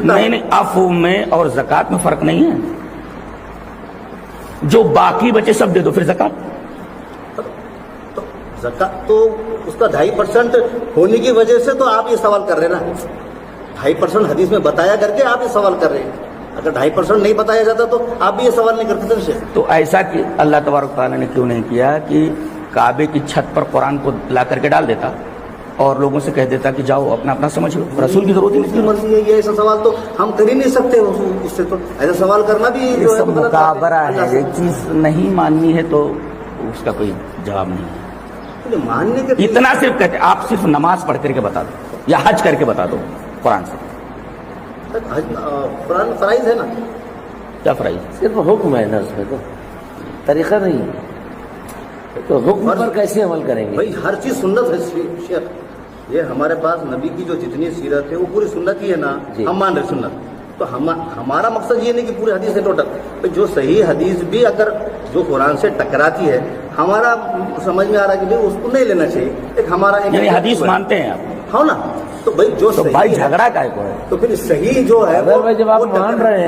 نہیں عفو میں اور زکات میں فرق نہیں ہے. جو باقی بچے سب دے دو پھر زکات. زکات تو اس کا 2.5% ہونے کی وجہ سے تو آپ یہ سوال کر رہے ہیں نا. 2.5% حدیث میں بتایا کر کے آپ یہ سوال کر رہے ہیں. اگر 2.5% نہیں بتایا جاتا تو آپ بھی یہ سوال نہیں کرتے تھے. تو ایسا کہ اللہ تبارک تعالیٰ نے کیوں نہیں کیا کہ کعبے کی چھت پر قرآن کو لا کر کے ڈال دیتا اور لوگوں سے کہہ دیتا کہ جاؤ اپنا اپنا سمجھ لو. رسول کی ضرورت ہی نہیں. مرضی ہے. یہ ایسا سوال تو ہم کر ہی نہیں سکتے. اس سے تو ایسا سوال کرنا بھی یہ سب مکابرہ ہے. ایک چیز نہیں ماننی ہے تو اس کا کوئی جواب نہیں ہے. ماننے کے اتنا صرف کہتے آپ صرف نماز پڑھ کر کے بتا دو یا حج کر کے بتا دو قرآن سے. قرآن فرائض ہے نا. کیا فرائض؟ صرف حکم ہے نا, اس میں تو طریقہ نہیں ہے. تو حکم پر کیسے عمل کریں گے؟ بھائی ہر چیز سنت ہے شیخ. یہ ہمارے پاس نبی کی جو جتنی سیرت ہے وہ پوری سنت ہی ہے نا. ہم مان رہے سنت. تو ہمارا مقصد یہ نہیں کہ پوری حدیث ہے ٹوٹل. جو صحیح حدیث بھی اگر جو قرآن سے ٹکراتی ہے ہمارا سمجھ میں آ رہا ہے کہ اس کو نہیں لینا چاہیے. ایک ہمارا یعنی حدیث مانتے ہیں آپ؟ ہاں نا. تو بھائی جو تو بھائی جھگڑا کا ہے تو پھر صحیح جو ہے جب آپ مان رہے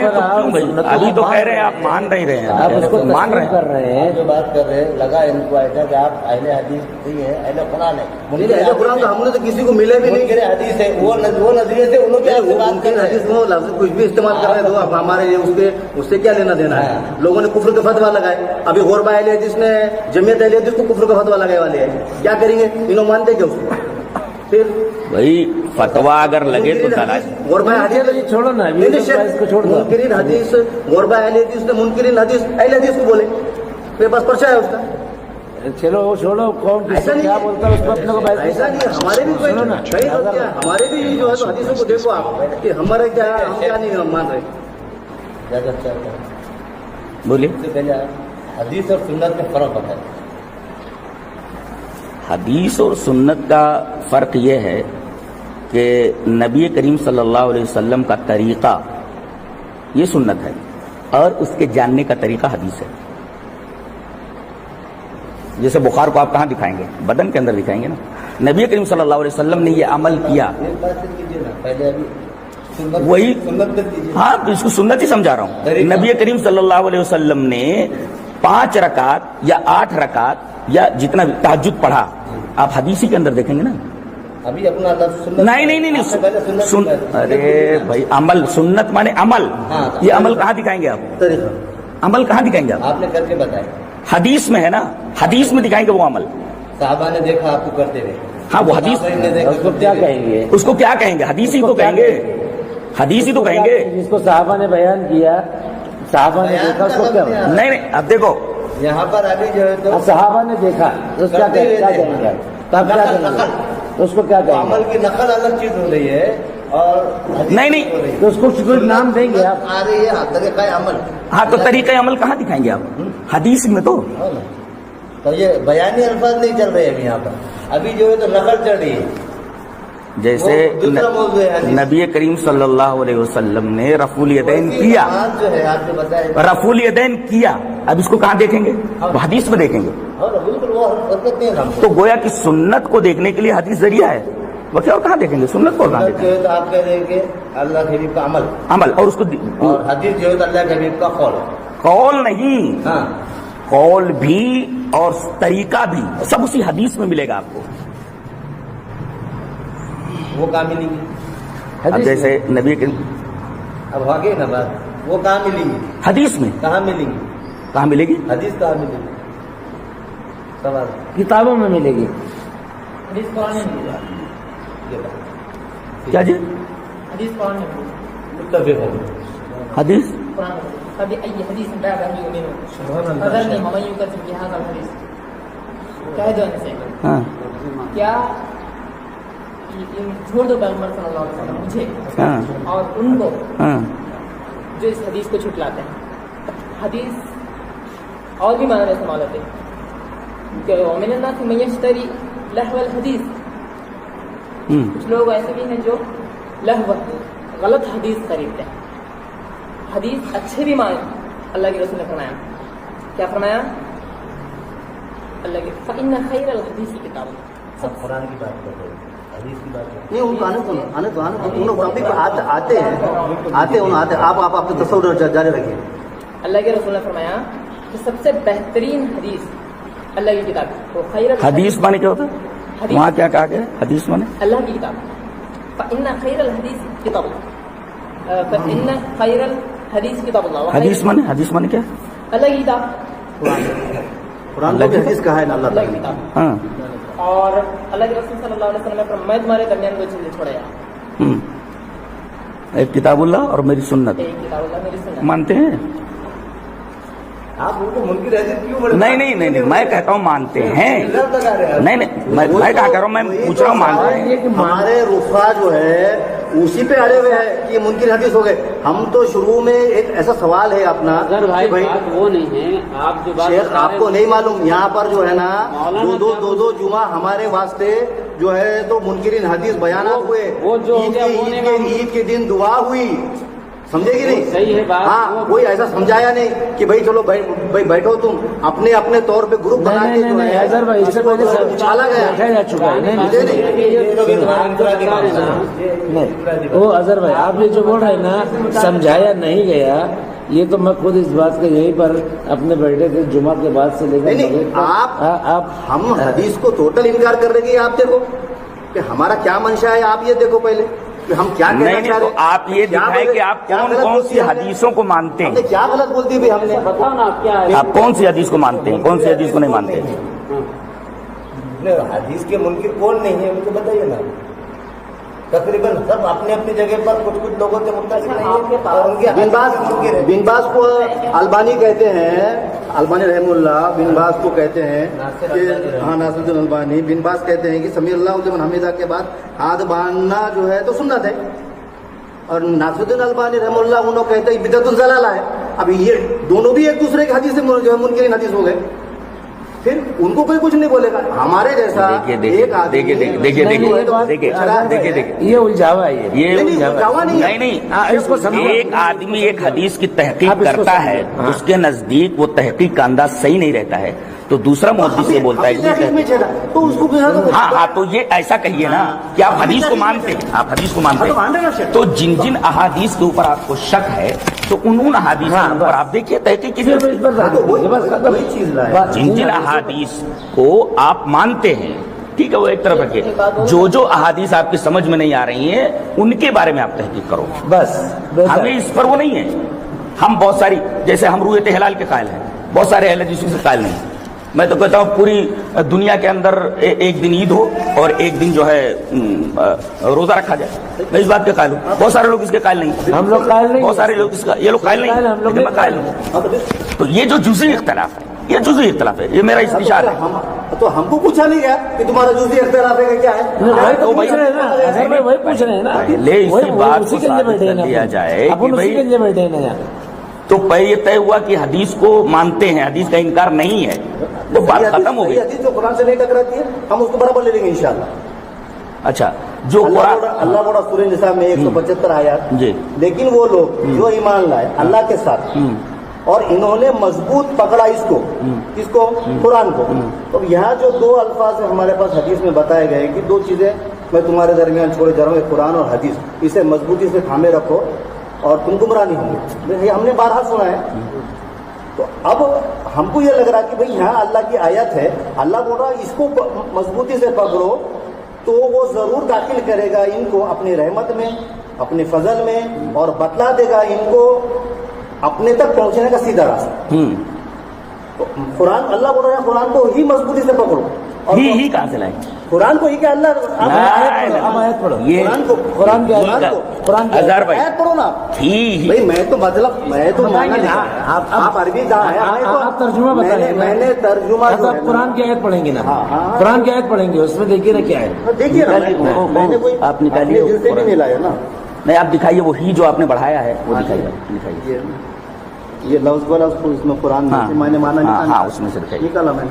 ہیں تو کیوں بھائی ابھی تو کہہ رہے ہیں آپ مان نہیں رہے ہیں. آپ اس کو مان رہے کر رہے ہیں. جو بات کر رہے ہیں لگا ان کو ایسا کہ آپ اہل حدیث نہیں ہے, اہل قرآن ہے. اہل قرآن تو ہم نے تو کسی کو ملے بھی نہیں. حدیث ہے وہ نظریے سے انہوں نے حدیث وہ لفظ کچھ بھی استعمال کر رہے ہیں تو ہمارے اس سے کیا لینا دینا ہے. لوگوں نے کفر کا فتویٰ لگائے. ابھی غربا اہل حدیث نے جمعیت اہل حدیث کو کفر کا فتویٰ لگائے والے ہیں. کیا کریں گے انہوں مانتے کیا اس کو؟ پھر بھائی فتوا اگر لگے تو غربا حدیث چھوڑو نا, اس کو چھوڑ دو. منکرین حدیث غربا اہل حدیث نے منکرین حدیث اہل حدیث کو بولے. میرے پاس پرچہ ہے اس کا. چلو وہ چھوڑو, کون کیا بولتا ہے اس کو اپنے کو ایسا نہیں. ہمارے بھی ہمارے بھی جو ہے تو حدیثوں کو دیکھو آپ کہ ہمارا کیا ہے, ہم کیا نہیں مان رہے. بولیے. حدیث اور سنت میں فرق ہوتا ہے. حدیث اور سنت کا فرق یہ ہے کہ نبی کریم صلی اللہ علیہ وسلم کا طریقہ یہ سنت ہے اور اس کے جاننے کا طریقہ حدیث ہے. جیسے بخار کو آپ کہاں دکھائیں گے؟ بدن کے اندر دکھائیں گے نا. نبی کریم صلی اللہ علیہ وسلم نے یہ عمل کیا. وہی ہاں اس کو سنت ہی سمجھا رہا ہوں. نبی کریم صلی اللہ علیہ وسلم نے 5 رکعت یا 8 رکعت یا جتنا تہجد پڑھا آپ حدیثی کے اندر دیکھیں گے نا. ابھی اپنا نہیں ارے بھائی عمل سنت مانے عمل. یہ عمل کہاں دکھائیں گے آپ؟ عمل کہاں دکھائیں گے آپ نے کر کے بتایا. حدیث میں ہے نا. حدیث میں دکھائیں گے وہ عمل. صحابہ نے دیکھا آپ کو کرتے ہوئے. ہاں وہ حدیث اس کو کیا کہیں گے؟ اس کو کیا کہیں گے؟ حدیثی کو کہیں گے. حدیثی تو کہیں گے جس کو صحابہ نے بیان کیا. صحابہ نے دیکھا اس کو کیا؟ نہیں اب دیکھو یہاں پر ابھی جو ہے تو صحابہ نے دیکھا اس کیا کہیں گے؟ تب کیا کہیں گے؟ اس کو کیا کہیں گے؟ عمل کی نقل الگ چیز ہو رہی ہے اور نہیں تو اس کو کوئی نام دیں گے آپ؟ آ رہی ہے طریقہ عمل. ہاں تو طریقہ عمل کہاں دکھائیں گے آپ؟ حدیث میں تو. تو یہ بیانی الفاظ نہیں چل رہے ابھی یہاں پر. ابھی جو ہے تو نقل چل رہی ہے. جیسے نبی کریم صلی اللہ علیہ وسلم نے رفع الیدین کیا. جو ہے آپ جو بتائیں رفع الیدین کیا. اب اس کو کہاں دیکھیں گے؟ وہ حدیث میں دیکھیں گے. بالکل وہ حرکت نہیں ہے. تو گویا کہ سنت کو دیکھنے کے لیے حدیث ذریعہ ہے. وہ کیا اور کہاں دیکھیں گے؟ سنت کو کہاں دیکھیں گے؟ تو آپ کہہ رہے ہیں کہ اللہ کے حبیب کا عمل اور اس کو اور حدیث جو ہے تو اللہ کے حبیب کا قول نہیں. ہاں قول بھی اور طریقہ بھی سب اسی حدیث میں ملے گا آپ کو. وہ کہاں ملیں گی؟ اب جیسے نبی کے اب آگے نا بات وہ کہاں ملیں گی؟ حدیث میں کہاں ملیں گی؟ کہاں ملے گی؟ حدیث کہاں ملے گی؟ سوال کتابوں میں ملے گی. حدیث قرآن میں ملے گا. کیا جی؟ حدیث قرآن میں ملے گا. حدیث قرآن میں فبأي حديث بعده يؤمنون فذرني ومن يكذب بهذا الحديث. کہہ دو ان سے کیا چھوڑ دو پیغمبر صلی اللہ علیہ وسلم مجھے اور ان کو جو اس حدیث کو چھٹلاتے ہیں. حدیث اور بھی معنی استعمال ہوتے ہیں کہ ومن الناس من يشتري لهو الحديث. کچھ لوگ ایسے بھی ہیں جو لہو غلط حدیث خریدتے ہیں. حدیث اچھے بھی معنی اللہ کے رسول نے فرمایا. کیا فرمایا؟ اللہ کے فإن خیر الحدیث کتاب سب قرآن کی بات کر رہے ہیں، حدیث کی بات کر رہے نہیں ان کو آنے تو ابھی آتے ہیں آپ اپنے تصور جاری رکھیے. اللہ کے رسول نے فرمایا کہ سب سے بہترین حدیث اللہ کی کتاب ہے. تو خیر حدیث مانے کیا ہوتا ہے؟ حدیث وہاں کیا کہا گیا؟ حدیث مانے اللہ کی کتاب. فإن خیر الحدیث کتاب اللہ. فإن خیر الحدیث کتاب اللہ. حدیث مانے کیا؟ اللہ کی کتاب. قرآن کو بھی حدیث کہا ہے نا اللہ اللہ کی تعالیٰ نے. کتاب. ہاں اور اللہ کے رسول صلی اللہ علیہ وسلم نے فرمایا میں تمہارے درمیان دو چیزیں چھوڑا. ایک کتاب اللہ اور میری سنت. ایک کتاب اللہ میری سنت. مانتے ہیں؟ آپ ان کو منکر حدیث کیوں بڑے نہیں میں کہتا ہوں مانتے ہیں. نہیں میں کہا کر رہا ہوں، میں پوچھ رہا ہوں مانتے ہیں. ہمارے رفا جو ہے اسی پہ اڑے ہوئے ہیں کہ یہ منکر حدیث ہو گئے. ہم تو شروع میں ایک ایسا سوال ہے اپنا اگر کہ بھائی بات وہ نہیں ہے، آپ جو بات شیخ بتا آپ رہے کو ہیں، نہیں معلوم یہاں پر جو ہے نا مولانا دو جمعہ ہمارے واسطے جو ہے تو منکرین حدیث بیانات ہوئے. وہ جو ہو گیا وہ نہیں معلوم. عید کے دن دعا ہوئی، سمجھے گی نہیں؟ صحیح ہے بات. ہاں کوئی ایسا سمجھایا نہیں کہ بھائی چلو بھائی بیٹھو تم اپنے طور پہ گروپ بنا کے جو ہے اظہر بھائی اس سے پہلے اچھالا گیا. دیکھا جا چکا ہے. مجھے نہیں وہ اظہر بھائی آپ یہ جو بول رہے ہیں نا سمجھایا نہیں گیا، یہ تو میں خود اس بات کا یہیں پر اپنے بیٹے تھے جمعہ کے بعد سے لے کر نہیں آپ ہم حدیث کو ٹوٹل انکار کر رہے ہیں. آپ دیکھو کہ ہمارا کیا منشا ہے، آپ یہ دیکھو پہلے کہ ہم کیا کہنا نہیں چاہ تو رہے ہیں. آپ یہ دکھائیں کہ آپ کون سی حدیثوں کو مانتے ہم نے ہیں. کیا غلط بول دی بھائی ہم نے؟ بتاؤ نا آپ کیا ہے. آپ کون سی حدیث کو مانتے ہیں، کون سی حدیث کو نہیں مانتے ہیں؟ حدیث کے منکر کون نہیں ہے مجھے بتائیے نا. تقریباً سب اپنے اپنی جگہ پر کچھ لوگوں سے متاثر نہیں ہے اور ان کے بن باز کو البانی کہتے ہیں، البانی رحم اللہ بن باز کو کہتے ہیں کہ ہاں ناصر الدین البانی بن باز کہتے ہیں کہ سمیع اللہ لمن حمیدہ کے بعد ہاتھ باندھنا جو ہے تو سنت ہے. اور ناصر الدین البانی رحم اللہ انہوں کہتے ہیں بدعت الضلالہ ہے. اب یہ دونوں بھی ایک دوسرے کی حدیث سے جو ہے منکرین حدیث ہو گئے. پھر ان کو کوئی کچھ نہیں بولے گا. ہمارے جیسا ایک آدمی دیکھیے یہ الجھاوا ہے. یہ الجھاوا نہیں. اس کو ایک آدمی ایک حدیث کی تحقیق کرتا ہے، اس کے نزدیک وہ تحقیق کا انداز صحیح نہیں رہتا ہے تو دوسرا محدث یہ بولتا ہے تو اس کو ہاں تو یہ ایسا کہیے نا کہ آپ حدیث کو مانتے ہیں، آپ حدیث کو مانتے ہیں تو جن احادیث کے اوپر آپ کو شک ہے تو ان احادیث کے اوپر آپ دیکھیے تحقیق کیجیے. جن احادیث کو آپ مانتے ہیں ٹھیک ہے وہ ایک طرف رکھیے، جو احادیث آپ کی سمجھ میں نہیں آ رہی ہیں ان کے بارے میں آپ تحقیق کرو. بس ہمیں اس پر وہ نہیں ہے. ہم بہت ساری جیسے ہم رؤیت ہلال کے قائل ہیں، بہت سارے اہل حدیث سے قائل نہیں. میں تو کہتا ہوں پوری دنیا کے اندر ایک دن عید ہو اور ایک دن جو ہے روزہ رکھا جائے، میں اس بات کے قائل ہوں. بہت سارے لوگ اس کے قائل نہیں. ہم لوگ قائل نہیں، بہت سارے لوگ اس کا یہ لوگ قائل نہیں، لیکن میں قائل ہوں. تو یہ جو جزئی اختلاف ہے، یہ جزئی اختلاف ہے، یہ میرا استشار ہے. تو ہم کو پوچھا نہیں گیا کہ تمہارا جزئی اختلاف ہے کہ کیا ہے. وہی پوچھ رہے ہیں نا، وہی پوچھ رہے ہیں نا. لے اسی بات کو ثابت کر دیا جائے کہ بھائی تو یہ طے ہوا کہ حدیث کو مانتے ہیں، حدیث کا انکار نہیں ہے، تو بات ختم ہو گئی. حدیث جو قرآن سے نہیں ٹکراتی ہے ہم اس کو برابر لے لیں گے انشاءاللہ. اچھا جو اللہ بڑا سورہ نساء میں 175 آیات. جی لیکن وہ لوگ جو ایمان لائے اللہ کے ساتھ اور انہوں نے مضبوط پکڑا اس کو قرآن کو. تو یہاں جو دو الفاظ ہمارے پاس حدیث میں بتائے گئے کہ دو چیزیں میں تمہارے درمیان چھوڑے جا رہا ہوں، قرآن اور حدیث، اسے مضبوطی سے تھامے رکھو اور تم گمراہ نہیں ہوں گے. یہ ہم نے بارہا سنا ہے. تو اب ہم کو یہ لگ رہا کہ بھئی یہاں اللہ کی آیت ہے، اللہ بول رہا اس کو مضبوطی سے پکڑو تو وہ ضرور داخل کرے گا ان کو اپنی رحمت میں، اپنے فضل میں، اور بتلا دے گا ان کو اپنے تک پہنچنے کا سیدھا راستہ. تو قرآن اللہ بول رہا ہے قرآن کو ہی مضبوطی سے پکڑو. اور ہی کہاں سے لائیں؟ قرآن کو ہی کہ اللہ آیت پڑھو. یہ قرآن کی اظہر بھائی آیت پڑھو نا. بھائی میں تو آپ عربی آپ ترجمہ بتائیں. میں نے ترجمہ آپ قرآن کی آیت پڑھیں گے نا، قرآن کی آیت پڑھیں گے، اس میں دیکھیے نا کیا ہے. دیکھیے آپ نکالیے دل سے بھی نہیں لایا نا. نہیں آپ دکھائیے وہ ہی جو آپ نے بڑھایا ہے وہ دکھائیے. یہ لفظ والا اس میں قرآن میں نے مانا ہاں اس میں سے دکھائیے. نکالا میں نے.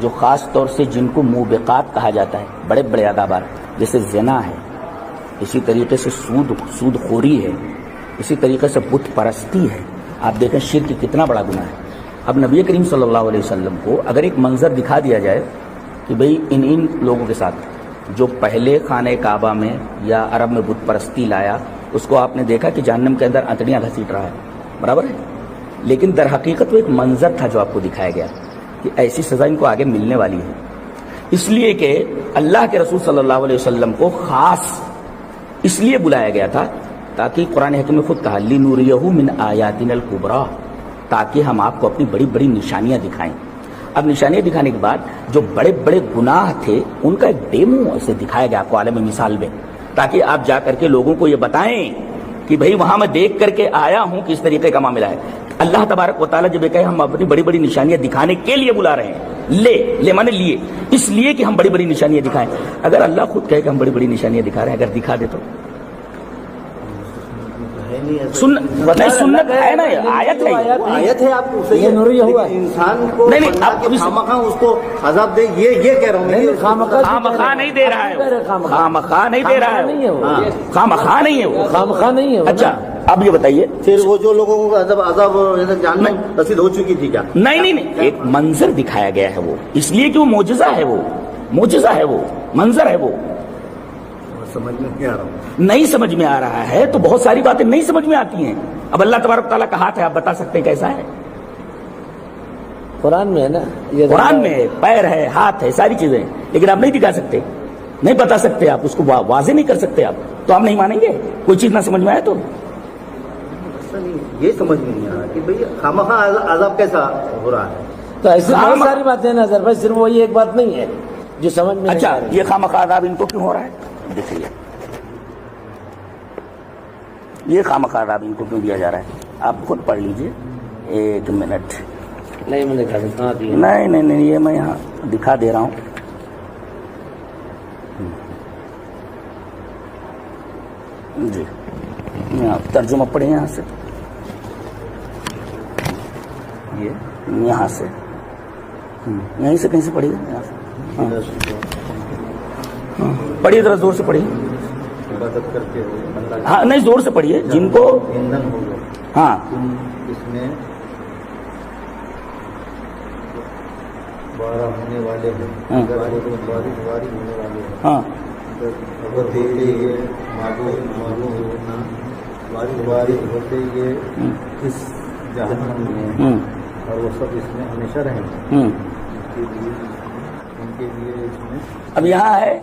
جو خاص طور سے جن کو موبقات کہا جاتا ہے، بڑے بڑے آدابات، جیسے زنا ہے، اسی طریقے سے سود خوری ہے، اسی طریقے سے بت پرستی ہے. آپ دیکھیں شرک کتنا بڑا گناہ ہے. اب نبی کریم صلی اللہ علیہ وسلم کو اگر ایک منظر دکھا دیا جائے کہ بھئی ان لوگوں کے ساتھ جو پہلے خانہ کعبہ میں یا عرب میں بت پرستی لایا، اس کو آپ نے دیکھا کہ جہنم کے اندر انتڑیاں گھسیٹ رہا ہے، برابر ہے، لیکن در حقیقت وہ ایک منظر تھا جو آپ کو دکھایا گیا کہ ایسی سزا ان کو آگے ملنے والی ہے. اس لیے کہ اللہ کے رسول صلی اللہ علیہ وسلم کو خاص اس لیے بلایا گیا تھا تاکہ قرآن حکیم نے خود کہا لِنُرِيَهُ مِنْ آیَاتِنَا الْكُبْرَى، تاکہ ہم آپ کو اپنی بڑی بڑی نشانیاں دکھائیں. اب نشانیاں دکھانے کے بعد جو بڑے بڑے گناہ تھے ان کا ایک ڈیمو اسے دکھایا گیا آپ کو عالم مثال میں، تاکہ آپ جا کر کے لوگوں کو یہ بتائیں کہ بھئی وہاں میں دیکھ کر کے آیا ہوں کہ اس طریقے کا معاملہ ہے. اللہ تبارک و تعالیٰ جب یہ کہے ہم اپنی بڑی بڑی نشانیاں دکھانے کے لیے بلا رہے ہیں، لے مانے لیے، اس لیے کہ ہم بڑی بڑی نشانیاں دکھائیں. اگر اللہ خود کہے کہ ہم بڑی بڑی نشانیاں دکھا رہے ہیں، اگر دکھا دے تو سنت ہے نا، آیت ہے، آیت ہے. آپ یہ نوری ہوا ہے. انسان کو نہیں آپ خامخواہ اس کو عذاب دے، یہ کہہ رہا ہوں میں. خامخواہ نہیں دے رہا ہے، خامخواہ نہیں دے رہا ہے، خامخواہ نہیں ہے وہ، خامخواہ نہیں ہے. اچھا اب یہ بتائیے پھر وہ جو لوگوں کو عذاب جہنم رسید ہو چکی تھی کیا؟ نہیں ایک منظر دکھایا گیا ہے وہ، اس لیے کہ وہ معجزہ ہے، وہ معجزہ ہے، وہ منظر ہے، وہ سمجھ میں نہیں آ رہا. نہیں سمجھ میں آ رہا ہے تو بہت ساری باتیں نہیں سمجھ میں آتی ہیں. اب اللہ تبارک تعالیٰ کا ہاتھ ہے، آپ بتا سکتے ہیں کیسا ہے؟ قرآن میں ہے نا، قرآن میں ہے، پیر ہے، ہاتھ ہے، ساری چیزیں ہیں، لیکن آپ نہیں دکھا سکتے، نہیں بتا سکتے، آپ اس کو واضح نہیں کر سکتے، آپ تو آپ نہیں مانیں گے. کوئی چیز نہ سمجھ میں آئے تو یہ سمجھ میں نہیں آ رہا کہ بھئی خامخواہ عذاب کیسا ہو رہا ہے. تو ایسی بہت ساری باتیں ہیں نظر بھائی، صرف وہی ایک بات نہیں ہے جو سمجھ میں. اچھا یہ خامخواہ عذاب ان کو کیوں ہو رہا ہے؟ دیکھیے یہ خامخواہ عذاب ان کو کیوں دیا جا رہا ہے، آپ خود پڑھ لیجئے. ایک منٹ، نہیں میں نے کہا کہاں دی؟ نہیں یہ میں یہاں دکھا دے رہا ہوں. جی ترجمہ پڑھیں یہاں سے، یہاں سے یہیں سے کہیں سے پڑھیے، یہاں سے پڑھیے، ذرا زور سے پڑھیے. عبادت کرتے ہوئے ہاں نہیں زور سے پڑھیے، جن کو ایندھن ہو گئے، ہاں اس میں 12 ہونے والے ہیں، اگر وہ 12 ہونے والے ہیں، ہاں اگر دیکھتے یہ معلوم ہونا 12 ہوتے یہ اس جہنم میں اور وہ سب اس میں ہمیشہ رہیں گے. ان کے لیے اس میں اب یہاں ہے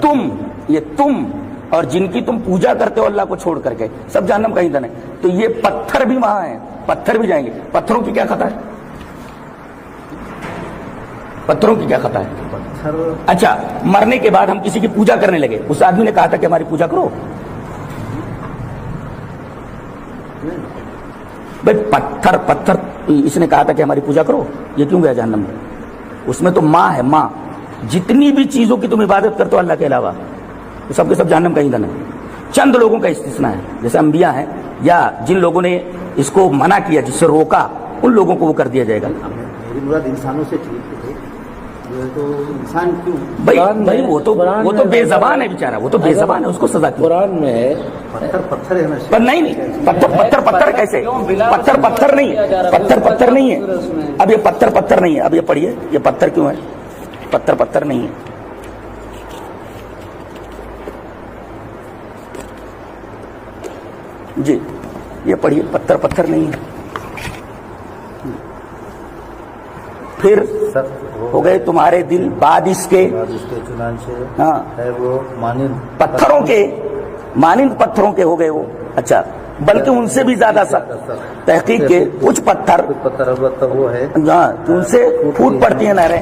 تم اور جن کی تم پوجا کرتے ہو اللہ کو چھوڑ کر کے، سب جہنم کا ایندھن ہے. تو یہ پتھر بھی وہاں ہیں، پتھر بھی جائیں گے. پتھروں کی کیا خطا ہے؟ پتھروں کی کیا خطا ہے؟ پتھر اچھا مرنے کے بعد ہم کسی کی پوجا کرنے لگے، اس آدمی نے کہا تھا کہ ہماری پوجا کرو. بھائی پتھر اس نے کہا تھا کہ ہماری پوجا کرو، یہ کیوں گیا جہنم میں؟ اس میں تو ماں ہے، ماں. جتنی بھی چیزوں کی تم عبادت کرتے ہو اللہ کے علاوہ، وہ سب کے سب جہنم کا ایندھن ہے. چند لوگوں کا استثناء ہے، جیسے انبیاء ہیں یا جن لوگوں نے اس کو منع کیا، جس سے روکا، ان لوگوں کو وہ کر دیا جائے گا. میری مراد انسانوں سے ٹھیک ہے، تو انسان کیوں؟ بھائی وہ تو بے زبان ہے بیچارہ، وہ تو بے زبان ہے، اس کو سزا کیوں؟ قرآن میں ہے پتھر ہے نا. پر نہیں پتھر کیسے؟ پتھر نہیں ہے. اب یہ پتھر نہیں ہے. اب یہ پڑھیے یہ پتھر کیوں ہے؟ پتھر نہیں ہے. جی یہ پڑھیے پتھر نہیں ہے. پھر ہو گئے تمہارے دل بعد اس کے چنانچہ ہاں ہے وہ مانند پتھروں کے ہو گئے وہ. اچھا بلکہ ان سے بھی زیادہ سخت تحقیق کے کچھ پتھر البتہ وہ ہے ہاں ان سے پھوٹ پڑتی ہیں نہریں،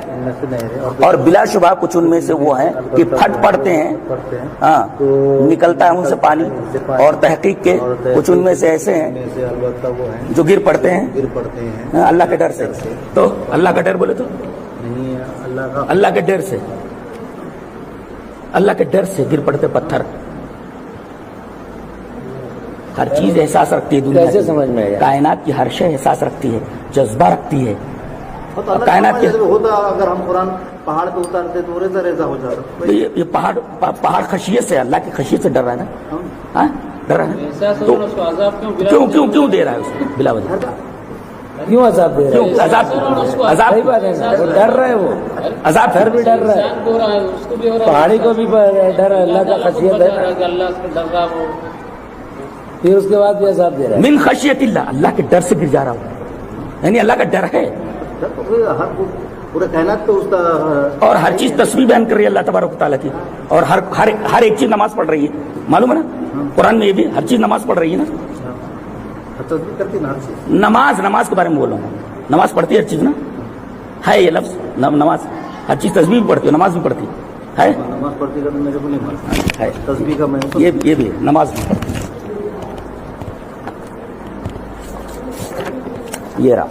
اور بلا شبہ کچھ ان میں سے وہ ہیں کہ پھٹ پڑتے ہیں، ہاں نکلتا ہے ان سے پانی. اور تحقیق کے کچھ ان میں سے ایسے ہیں البتہ وہ ہیں جو گر پڑتے ہیں اللہ کے ڈر سے. تو اللہ کا ڈر بولے تو نہیں، اللہ کے ڈر سے، اللہ کے ڈر سے گر پڑتے پتھر. ہر چیز احساس رکھتی ہے دنیا کیسے سمجھ میں آیا؟ کائنات کی ہر شے احساس رکھتی ہے، جذبہ رکھتی ہے. تو اللہ کائنات کے جیسے ہوتا اگر ہم قرآن پہاڑ پہ اتارتے تو ریزا ریزا ہو جاتا. تو یہ پہاڑ خشیت سے، اللہ کی خشیت سے ڈر رہا ہے نا، ہاں ڈر رہا ہے. ایسا تو سوچو اس کو عذاب کیوں دے رہا ہے اس کو بلا وجہ؟ کیوں عذاب دے رہے کیوں ہیں؟ عذاب صحیح بات ہے نا، وہ ڈر رہے ہیں، وہ عذاب پھر بھی ڈر رہا ہے، انسان کو ہو رہا ہے، اس کو بھی ہو رہا ہے، پہاڑی کو بھی ڈر ہے، اللہ کا خشیت ہے، کہ اللہ سے ڈر رہا وہ. پھر اس کے بعد بھی عذاب دے رہا ہے. من خشیت اللہ کے ڈر سے گر جا رہا ہوں، یعنی اللہ کا ڈر ہے. پورے کائنات پہ اس کا اور ہر چیز تصویر بیان کر رہی ہے اللہ تبارک و تعالیٰ کی، اور ہر ایک چیز نماز پڑھ رہی ہے، معلوم ہے نا قرآن میں یہ بھی ہر چیز نماز پڑھ رہی ہے نا. تصویر کرتی نا ہر چیز. نماز کے بارے میں بولوں، نماز پڑھتی ہے ہر چیز نا، ہے یہ لفظ نماز، ہر چیز تصویر بھی پڑھتی ہے، نماز بھی پڑھتی ہے. نماز پڑھتی ہے میرے کو نہیں معلوم ہے تصویر کا. میں یہ بھی ہے، نماز بھی پڑھتی ہے. یہ رہا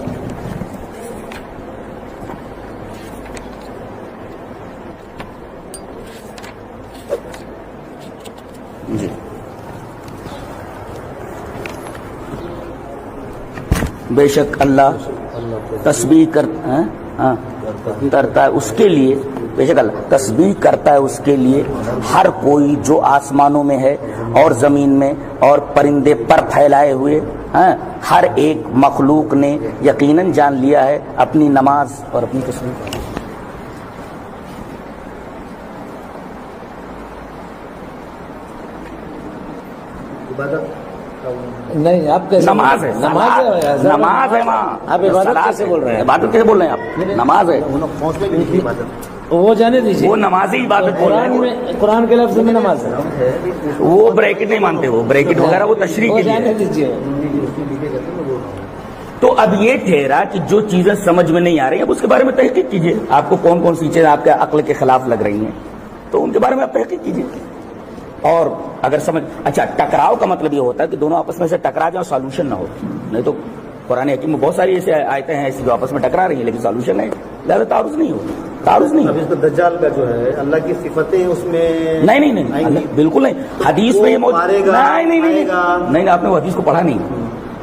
جی. بے شک اللہ تسبیح کرتا ہے اس کے لیے، بے شک اللہ تسبیح کرتا ہے اس کے لیے ہر کوئی جو آسمانوں میں ہے اور زمین میں اور پرندے پر پھیلائے ہوئے ہیں. ہر ایک مخلوق نے یقیناً جان لیا ہے اپنی نماز اور اپنی تسبیح. نہیں آپ کیسے نماز ہے، نماز ہے ماں. آپ عبادت کیسے بول رہے ہیں؟ عبادت کیسے بول رہے ہیں آپ؟ نماز ہے، وہ جانے دیجیے، وہ نمازی عبادت بول رہے ہیں. قرآن کے لفظ میں نماز ہے، وہ بریکٹ نہیں مانتے، وہ بریکٹ وغیرہ وہ تشریح وہ کے جانے لیے. دیجیے. تو اب یہ ٹھہرا کہ جو چیزیں سمجھ میں نہیں آ رہی ہیں اب اس کے بارے میں تحقیق کیجیے. آپ کو کون کون سی چیزیں آپ کے عقل کے خلاف لگ رہی ہیں تو ان کے بارے میں آپ تحقیق کیجیے. اور اگر سمجھ اچھا ٹکراؤ کا مطلب یہ ہوتا ہے کہ دونوں آپس میں سے ٹکرا جائیں اور سالوشن نہ ہو. نہیں تو قرآن حکیم میں بہت ساری ایسے آیتیں ہیں ایسی جو آپس میں ٹکرا رہی ہیں لیکن سالوشن ہے، لہٰذا تعارض نہیں ہو. تعارض نہیں اب اس کا دجال کا جو ہے اللہ کی صفتیں اس میں نہیں بالکل نہیں. حدیث میں یہ نہیں آپ نے وہ حدیث کو پڑھا نہیں،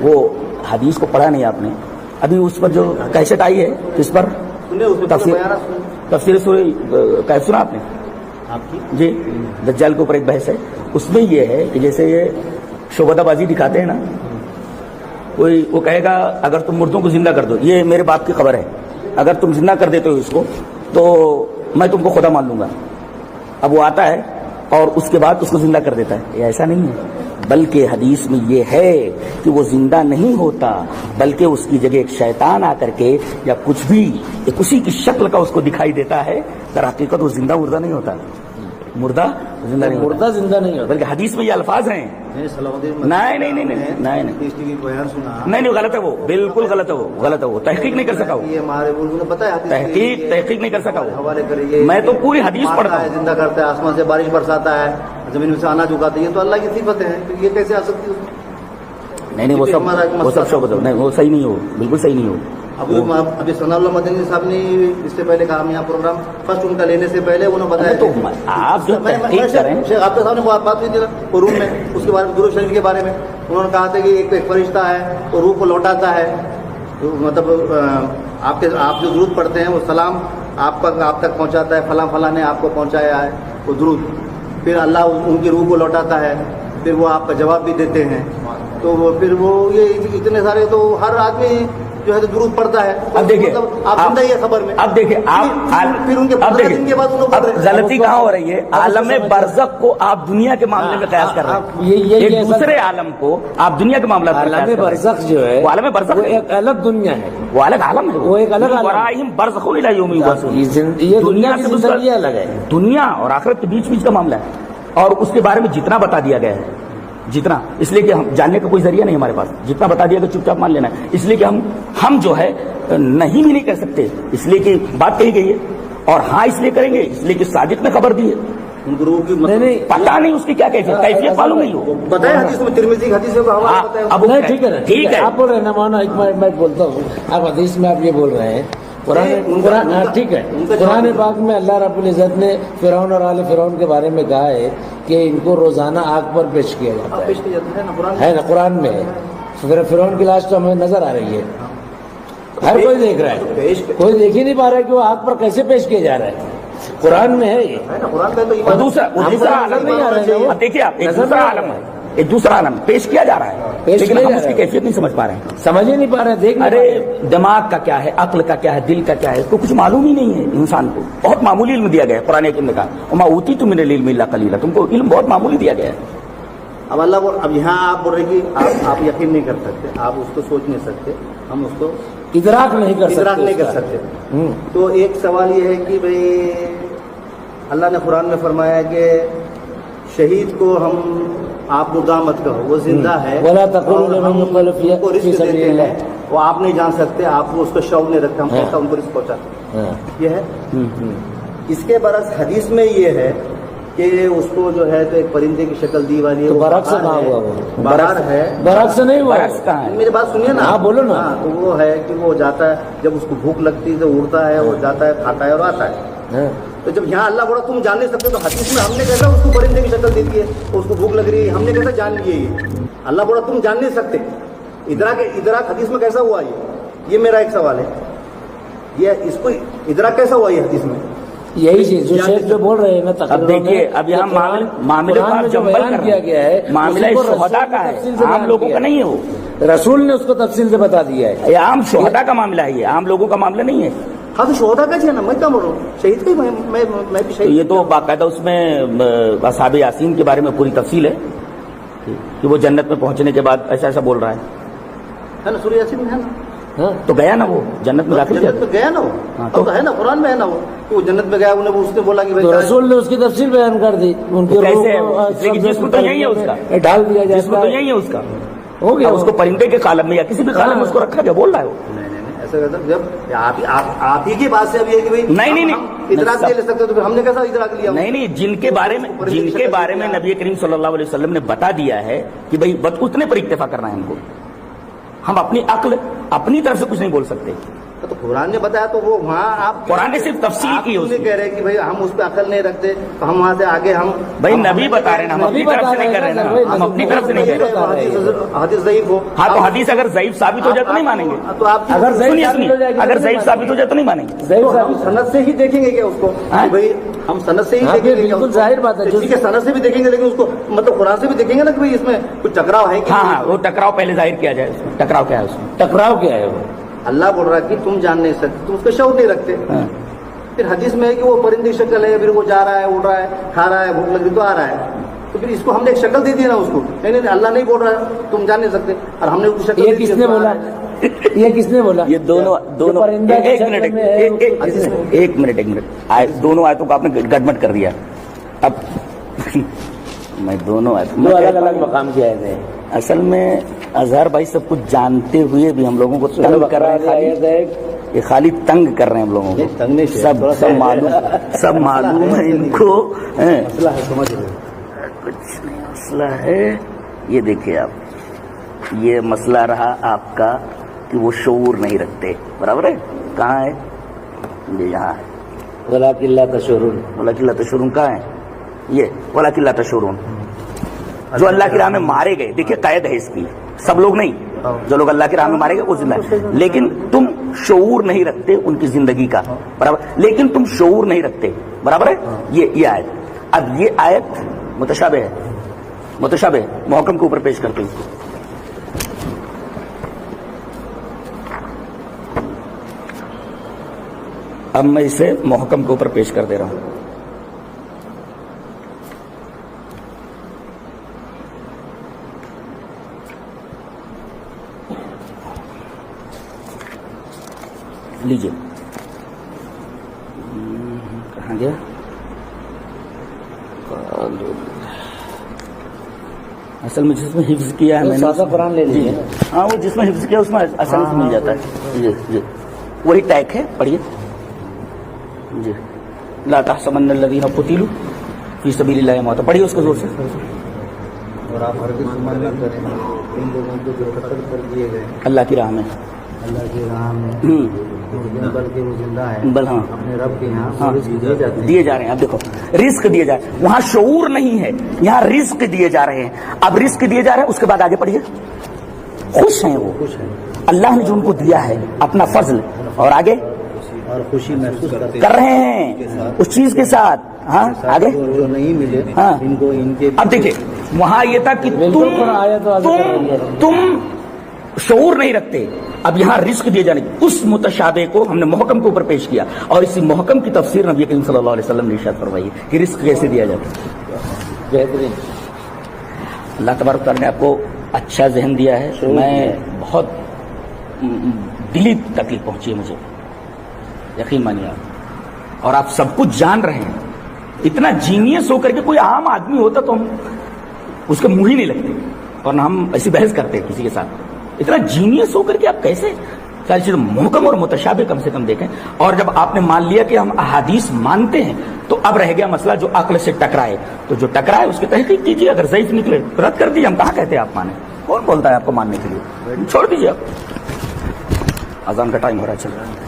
وہ حدیث کو پڑھا نہیں آپ نے. ابھی اس پر جو کیسٹ آئی ہے اس پر تفسیر سورہ کیف سنا آپ نے جی؟ دجال کے اوپر ایک بحث ہے، اس میں یہ ہے کہ جیسے یہ شعبدہ بازی دکھاتے ہیں نا، کوئی وہ کہے گا اگر تم مردوں کو زندہ کر دو، یہ میرے باپ کی خبر ہے، اگر تم زندہ کر دیتے ہو اس کو تو میں تم کو خدا مان لوں گا. اب وہ آتا ہے اور اس کے بعد اس کو زندہ کر دیتا ہے. یہ ایسا نہیں ہے، بلکہ حدیث میں یہ ہے کہ وہ زندہ نہیں ہوتا بلکہ اس کی جگہ ایک شیطان آ کر کے یا کچھ بھی ایک اسی کی شکل کا اس کو دکھائی دیتا ہے. در حقیقت وہ زندہ مردہ نہیں ہوتا، مردہ زندہ نہیں ہوتا، مردہ زندہ نہیں ہوتا، بلکہ حدیث میں یہ الفاظ ہیں. نہیں غلط ہے، وہ بالکل غلط ہے، وہ غلط ہے، وہ تحقیق نہیں کر سکا، وہ یہ ہمارے ملک نے بتایا تحقیق نہیں کر سکا وہ. حوالے کریے. میں تو پوری حدیث پڑھتا ہوں. زندہ کرتا ہے، آسمان سے بارش برساتا ہے، زمین میں سے اناج اگاتا ہے، یہ تو اللہ کی صفتیں ہیں، تو یہ کیسے آ سکتی ہے؟ نہیں وہ سب شوق نہیں، وہ صحیح نہیں ہو، بالکل صحیح نہیں ہو. ابھی ثناء اللہ مدنی صاحب نے اس سے پہلے کہا، ہم یہاں پروگرام فرسٹ ان کا لینے سے پہلے انہوں نے بتایا تو آپ جو تحقیق کریں. شیخ آپ صاحب نے بات ہوئی تھی روم میں، اس کے بارے میں درود شریف کے بارے میں انہوں نے کہا تھا کہ ایک فرشتہ ہے وہ روح کو لوٹاتا ہے، مطلب آپ جو درود پڑھتے ہیں وہ سلام آپ تک پہنچاتا ہے، فلاں نے آپ کو پہنچایا ہے وہ درود، پھر اللہ ان کی روح کو لوٹاتا ہے، پھر وہ آپ کا جواب بھی دیتے ہیں. تو وہ پھر وہ یہ اتنے سارے تو ہر آدمی جو ہے درود پڑھتا ہے. اب دیکھیے آپ سن رہی ہے خبر میں، اب دیکھیے پھر ان کے 15 دن کے بعد ان اب غلطی کہاں ہو رہی ہے؟ عالم برزخ کو آپ دنیا کے معاملے میں قیاس کر رہے ہیں، ایک دوسرے عالم کو آپ دنیا کے معاملات میں. عالم برزخ جو ہے وہ عالم برزخ ایک الگ دنیا ہے، وہ الگ عالم ہے، وہ ایک الگ عالم. ابراہیم برزخ الی یوم یبعثون، یہ دنیا کی زندگی الگ ہے، دنیا اور آخرت کے بیچ کا معاملہ ہے. اور اس کے بارے میں جتنا بتا دیا گیا ہے، جتنا، اس لیے کہ ہم جاننے کا کوئی ذریعہ نہیں ہمارے پاس، جتنا بتا دیا کہ چپ چاپ مان لینا ہے. اس لیے کہ ہم جو ہے نہیں بھی نہیں کر سکتے، اس لیے کہ بات کہی گئی ہے، اور ہاں اس لیے کریں گے اس لیے کہ صادق نے خبر دی ہے. ان گروہ کی نہیں پتہ نہیں اس کی کیا کیفیت معلوم نہیں ہو. بتائیں حدیث میں ترمذی حدیث کا حوالہ بتائیں. اب نہیں ٹھیک ہے نا، ٹھیک ہے آپ بول رہے ہیں نا مولانا، ایک میں بولتا ہوں، آپ حدیث میں آپ یہ بول رہے ہیں قرآن ٹھیک ہے، قرآن پاک میں اللہ رب العزت نے فرعون اور آل فرعون کے بارے میں کہا ہے کہ ان کو روزانہ آگ پر پیش کیا جاتا ہے نا، قرآن میں ہے. فرعون کی لاش تو ہمیں نظر آ رہی ہے، ہر کوئی دیکھ رہا ہے, کوئی دیکھ ہی نہیں پا رہا ہے کہ وہ آگ پر کیسے پیش کیا جا رہا ہے. قرآن میں ہے یہ. ہے نا قرآن میں تو اور دوسرا عالم نہیں آ رہا ہے. دیکھیے آپ, ایک دوسرا عالم ہے, ایک دوسرا عالم پیش کیا جا رہا ہے, لیکن ہم اس کی کیفیت نہیں سمجھ پا رہے ہیں, سمجھ ہی نہیں پا رہے ہیں. دیکھ ارے دماغ کا کیا ہے, عقل کا کیا ہے, دل کا کیا ہے, اس کو کچھ معلوم ہی نہیں ہے انسان کو. بہت معمولی علم دیا گیا ہے قرآن حکیم نے کہا وما اوتیتم من العلم الا قلیلا, تم کو علم بہت معمولی دیا گیا ہے. اب اللہ اب یہاں آپ بول رہے کہ آپ یقین نہیں کر سکتے, آپ اس کو سوچ نہیں سکتے, ہم اس کو ادراک نہیں کر سکتے. تو ایک سوال یہ ہے کہ بھئی اللہ نے قرآن میں فرمایا کہ شہید کو ہم آپ مردہ مت کہو, وہ زندہ ہے, ولا تقولوا لمن يقتل في سبيل الله, وہ آپ نہیں جان سکتے, آپ کو اس کو شوق نہیں رکھتے, ہم کیسا ان کو رزق پہنچاتے. یہ ہے. اس کے برعکس حدیث میں یہ ہے کہ اس کو جو ہے تو ایک پرندے کی شکل دی والی ہے, برعکس کہاں ہوا, وہ برار ہے, برعکس نہیں ہوا, برعکس کہاں ہے, میری بات سنیے نا. ہاں بولو نا. تو وہ ہے کہ وہ جاتا ہے, جب اس کو بھوک لگتی ہے تو اڑتا ہے, وہ جاتا ہے, کھاتا ہے اور آتا ہے. تو جب یہاں اللہ بولا تم جان نہیں سکتے, تو حدیث میں ہم نے کیسا اس کو پرندے کی شکل دی ہے, اس کو بھوک لگ رہی ہے, ہم نے کیسا جان لیے یہ. اللہ بولا تم جان نہیں سکتے, ادراک حدیث میں کیسا ہوا یہ میرا ایک سوال ہے. یہ اس کو ادراک کیسا ہوا یہ حدیث میں, یہی چیز جو شیخ جو بول رہے ہیں نا. اب دیکھیے, اب یہاں معاملے کو جو بیان کیا گیا ہے معاملہ شہداء کا ہے, عام لوگوں کا نہیں ہے. وہ رسول نے اس کو تفصیل سے بتا دیا ہے. یہ عام شہداء کا معاملہ ہے, یہ عام لوگوں کا معاملہ نہیں ہے. ہاں تو شہداء کا ہے نا, میں کیا بول رہا ہوں, شہید کا ہی میں بھی شہید. یہ تو باقاعدہ اس میں اصحاب یاسین کے بارے میں پوری تفصیل ہے کہ وہ جنت میں پہنچنے کے بعد ایسا ایسا بول رہا ہے نا, سورہ یاسین میں ہے نا, تو گیا نا وہ جنت میں داخل, جنت میں گیا نا وہ, تو ہے نا قرآن میں ہے نا وہ جنت میں گیا, اس نے بولا کہ تو رسول نے اس کی تفصیل بیان کر دی. ان کے جسم تو یہی ہے اس کا, ڈال دیا جائے, جسم تو یہی ہے اس کا, ہو گیا. اس کو پرندے کے عالم میں یا کسی بھی عالم میں اس کو رکھا گیا, بول رہا ہے وہ. جب آپ ہی کی بات سے اب یہ کہ نہیں ادراک نہیں لے سکتے, تو پھر ہم نے کیسا ادراک لیا. نہیں, جن کے بارے میں نبی کریم صلی اللہ علیہ وسلم نے بتا دیا ہے کہ بھائی اتنے پر اکتفا کرنا ہے ہم کو, ہم اپنی عقل اپنی طرف سے کچھ نہیں بول سکتے. تو قرآن نے بتایا تو وہ وہاں آپ قرآن نے صرف تفصیل کی ہے, کہہ رہے کہ بھائی ہم اس پہ عقل نہیں رکھتے, تو ہم وہاں سے آگے ہم بھائی نبی بتا رہے ہیں, ہم اپنی طرف سے نہیں کر رہے ہیں, ہم اپنی طرف سے نہیں کر رہے. حدیث ضعیف ہو, ہاں تو حدیث اگر ضعیف ثابت ہو جائے تو نہیں مانیں گے. تو آپ اگر ضعیف ثابت ہو جائے تو نہیں مانیں گے. ہم سند سے ہی دیکھیں گے کیا اس کو, بھائی ہم سند سے ہی دیکھیں گے, بالکل ظاہر بات ہے. ٹھیک ہے, سند سے بھی دیکھیں گے, لیکن اس کو مطلب قرآن سے بھی دیکھیں گے نا کہ بھائی اس میں کچھ ٹکراؤ ہے. ہاں, وہ ٹکراؤ پہلے ظاہر کیا جائے, اس میں ٹکراؤ کیا ہے, اس میں ٹکراؤ کیا ہے. وہ اللہ بول رہا ہے کہ تم جان نہیں سکتے, تم اس کا شعور نہیں رکھتے. پھر حدیث میں ہے کہ وہ پرندے کی شکل ہے, پھر وہ جا رہا ہے, اڑ رہا ہے, کھا رہا ہے, بھوک لگ رہی تو آ رہا ہے, تو پھر اس کو ہم نے ایک شکل دے دی نا اس کو. نہیں اللہ نہیں بول رہا ہے تم جان نہیں سکتے, اور ہم نے اس کی شکل. یہ کس نے بولا, یہ کس نے بولا, یہ دونوں ایک منٹ دونوں آیتوں کو آپ نے گڑبڑ کر دیا. اب میں دونوں آیتوں الگ الگ مقام کی آیتیں ہیں. اصل میں اظہر بھائی سب کچھ جانتے ہوئے بھی ہم لوگوں کو تنگ کر رہے ہیں, یہ خالی تنگ کر رہے ہیں ہم لوگوں کو. سب معلوم ہے ان کو, سمجھ رہے کچھ نہیں مسئلہ ہے. یہ دیکھیے آپ, یہ مسئلہ رہا آپ کا کہ وہ شعور نہیں رکھتے, برابر ہے. کہاں ہے یہ, یہاں ہے. وَلَٰكِن لَا تَشْعُرُونَ, وَلَٰكِن لَا تَشْعُرُونَ کہاں ہے, یہ وَلَٰكِن لَا تَشْعُرُونَ جو اللہ کی راہ میں مارے گئے. دیکھیے قید ہے اس کی, سب لوگ نہیں, جو لوگ اللہ کی راہ میں مارے گئے وہ زندہ ہے, لیکن تم شعور نہیں رکھتے ان کی زندگی کا, برابر. لیکن تم شعور نہیں رکھتے, برابر ہے. یہ آیت, اب یہ آیت متشابہ ہے, متشابہ محکم کے اوپر پیش کرتے ہیں. اب میں اسے محکم کے اوپر پیش کر دے رہا ہوں. لیجیے, کہاں گیا, اصل میں جس میں حفظ کیا ہے میں نے قرآن لے لیجیے. ہاں, وہ جس میں حفظ کیا اس میں آسانی سے مل جاتا ہے. جی وہی ٹیک ہے, پڑھیے. جی لا تحسبن الذین قتلوا فی سبیل اللہ امواتا, پڑھیے اس کو زور سے. اور آپ ہرگز گمان نہ کریں ان لوگوں کو جو قتل کر دیے گئے اللہ کی راہ میں, اللہ کی راہ میں, بلکہ وہ زندہ ہے, بل ہاں اپنے رب کے یہاں دیے جا رہے ہیں. اب دیکھو رزق دیے جا رہے ہیں, وہاں شعور نہیں ہے, یہاں رزق دیے جا رہے ہیں. اب رزق دیے جا رہے ہیں, اس کے بعد آگے پڑھیے. خوش ہیں وہ, اللہ نے جو ان کو دیا ہے اپنا فضل اور آگے اور خوشی محسوس کر رہے ہیں اس چیز کے ساتھ. ہاں آگے جو نہیں ملے ہاں. ان کو ان کے اب دیکھیں وہاں یہ تھا کہ تم شعور نہیں رکھتے. اب یہاں رزق دیے جانے کی اس متشابہ کو ہم نے محکم کے اوپر پیش کیا اور اسی محکم کی تفسیر نبی کریم صلی اللہ علیہ وسلم نے ارشاد فرمائی ہے کہ رزق کیسے دیا جاتا ہے. بہترین. اللہ تبارک تعالیٰ نے آپ کو اچھا ذہن دیا ہے. میں بہت دلی تکلیف پہنچی ہے مجھے, یقین مانیے آپ, اور آپ سب کچھ جان رہے ہیں. اتنا جینیس ہو کر کے کوئی عام آدمی ہوتا تو ہم اس کے منہ ہی نہیں لگتے اور نہ ہم ایسی بحث کرتے کسی کے ساتھ. اتنا جینیس ہو کر کے آپ کیسے ساری چیزیں محکم اور متشابہ کم سے کم دیکھیں. اور جب آپ نے مان لیا کہ ہم احادیث مانتے ہیں تو اب رہ گیا مسئلہ جو عقل سے ٹکرائے, تو جو ٹکرائے اس کی تحقیق کیجیے. اگر ضعیف نکلے رد کر دیجیے. ہم کہاں کہتے ہیں آپ مانیں, کون بولتا ہے آپ کو ماننے کے لیے؟ چھوڑ دیجیے. آپ اذان کا ٹائم ہو رہا ہے, چل رہا ہے.